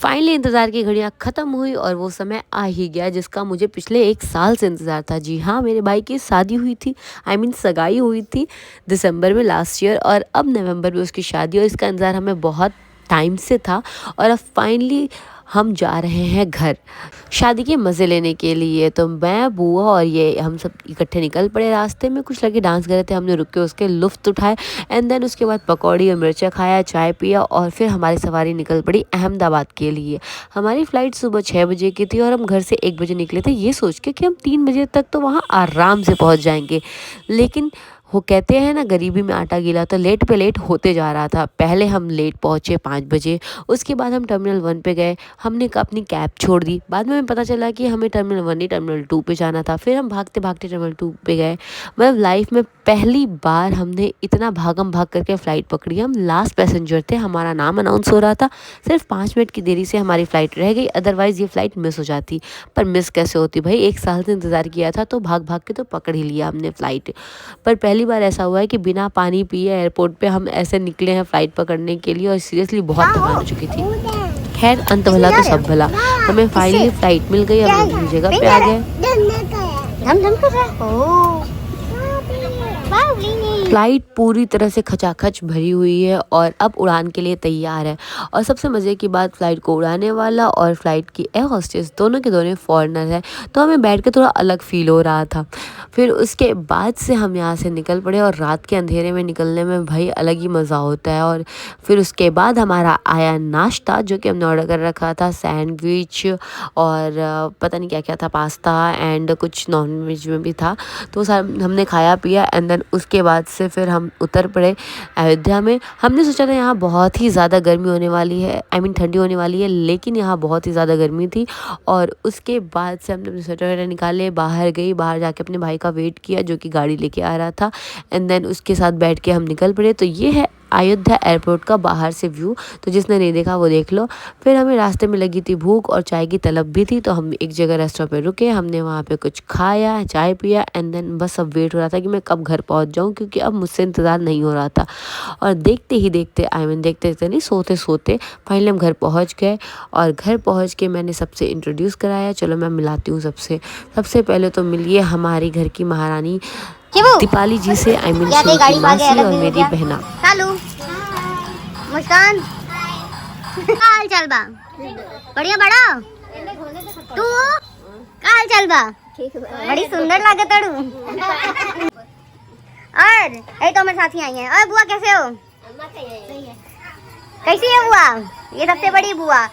Finally इंतज़ार की घड़ियाँ ख़त्म हुई और वो समय आ ही गया जिसका मुझे पिछले 1 साल से इंतज़ार था। जी हाँ, मेरे भाई की शादी हुई थी, सगाई हुई थी दिसंबर में लास्ट ईयर, और अब नवंबर में उसकी शादी, और इसका इंतज़ार हमें बहुत टाइम से था। और अब फाइनली हम जा रहे हैं घर शादी के मज़े लेने के लिए। तो मैं, बुआ और ये हम सब इकट्ठे निकल पड़े। रास्ते में कुछ लड़के डांस कर रहे थे, हमने रुक के उसके लुत्फ़ उठाए। एंड देन उसके बाद पकौड़ी और मिर्चा खाया, चाय पिया, और फिर हमारी सवारी निकल पड़ी अहमदाबाद के लिए। हमारी फ़्लाइट सुबह 6 बजे की थी और हम घर से 1 बजे निकले थे, ये सोच के कि हम 3 बजे तक तो वहाँ आराम से पहुँच जाएंगे। लेकिन वो कहते हैं ना, गरीबी में आटा गीला, तो लेट पे लेट होते जा रहा था। पहले हम लेट पहुँचे 5 बजे, उसके बाद हम टर्मिनल 1 पे गए। हमने अपनी कैब छोड़ दी। बाद में हमें पता चला कि हमें टर्मिनल 1 नहीं, टर्मिनल 2 पे जाना था। फिर हम भागते भागते टर्मिनल 2 पे गए। मतलब लाइफ में पहली बार हमने इतना भागम भाग करके फ़्लाइट पकड़ी। हम लास्ट पैसेंजर थे, हमारा नाम अनाउंस हो रहा था। सिर्फ 5 मिनट की देरी से हमारी फ़्लाइट रह गई, अदरवाइज़ ये फ़्लाइट मिस हो जाती। पर मिस कैसे होती भाई, 1 साल से इंतज़ार किया था तो भाग भाग के तो पकड़ ही लिया हमने फ़्लाइट। पर पहली बार ऐसा हुआ है कि बिना पानी पिए एयरपोर्ट पे हम ऐसे निकले हैं फ़्लाइट पकड़ने के लिए, और सीरियसली बहुत थकान हो चुकी थी। खैर, अंत भला तो सब भला, हमें फाइनली फ़्लाइट मिल गई। हम अपनी जगह पे आ गए। फ़्लाइट पूरी तरह से खचाखच भरी हुई है और अब उड़ान के लिए तैयार है। और सबसे मज़े की बात, फ़्लाइट को उड़ाने वाला और फ़्लाइट की एयर होस्टेस दोनों के दोनों फॉरेनर हैं, तो हमें बैठ के थोड़ा अलग फ़ील हो रहा था। फिर उसके बाद से हम यहाँ से निकल पड़े, और रात के अंधेरे में निकलने में भाई अलग ही मज़ा होता है। और फिर उसके बाद हमारा आया नाश्ता, जो कि हमने ऑर्डर कर रखा था, सैंडविच और पता नहीं क्या क्या था, पास्ता एंड कुछ नॉन वेज में भी था। तो हमने खाया पिया, एंड देन उसके बाद से फिर हम उतर पड़े अयोध्या में। हमने सोचा था यहाँ बहुत ही ज़्यादा गर्मी होने वाली है, ठंडी होने वाली है, लेकिन यहाँ बहुत ही ज़्यादा गर्मी थी। और उसके बाद से हमने अपने स्वेटर वगैरह निकाले, बाहर गई, बाहर जाके अपने भाई का वेट किया जो कि गाड़ी लेके आ रहा था। एंड देन उसके साथ बैठ के हम निकल पड़े। तो ये है अयोध्या एयरपोर्ट का बाहर से व्यू, तो जिसने नहीं देखा वो देख लो। फिर हमें रास्ते में लगी थी भूख और चाय की तलब भी थी, तो हम एक जगह रेस्टोरेंट पे रुके, हमने वहाँ पे कुछ खाया, चाय पिया, एंड देन बस अब वेट हो रहा था कि मैं कब घर पहुँच जाऊँ, क्योंकि अब मुझसे इंतज़ार नहीं हो रहा था। और देखते ही देखते, देखते देखते नहीं, सोते सोते फाइनली हम घर पहुँच गए। और घर पहुँच के मैंने सबसे इंट्रोड्यूस कराया। चलो मैं मिलाती हूँ सबसे। सबसे पहले तो मिलिए हमारी घर की महारानी दीपाली जी से, शिव की मासी और मेरी बहना। मुस्कान, काल चल बा बढ़िया बड़ा तू काल चल बा बड़ी सुंदर लागे तड़ू। और ये तो मेरे साथी आई हैं। और बुआ कैसे हो? कैसी है बुआ? ये सबसे बड़ी बुआ।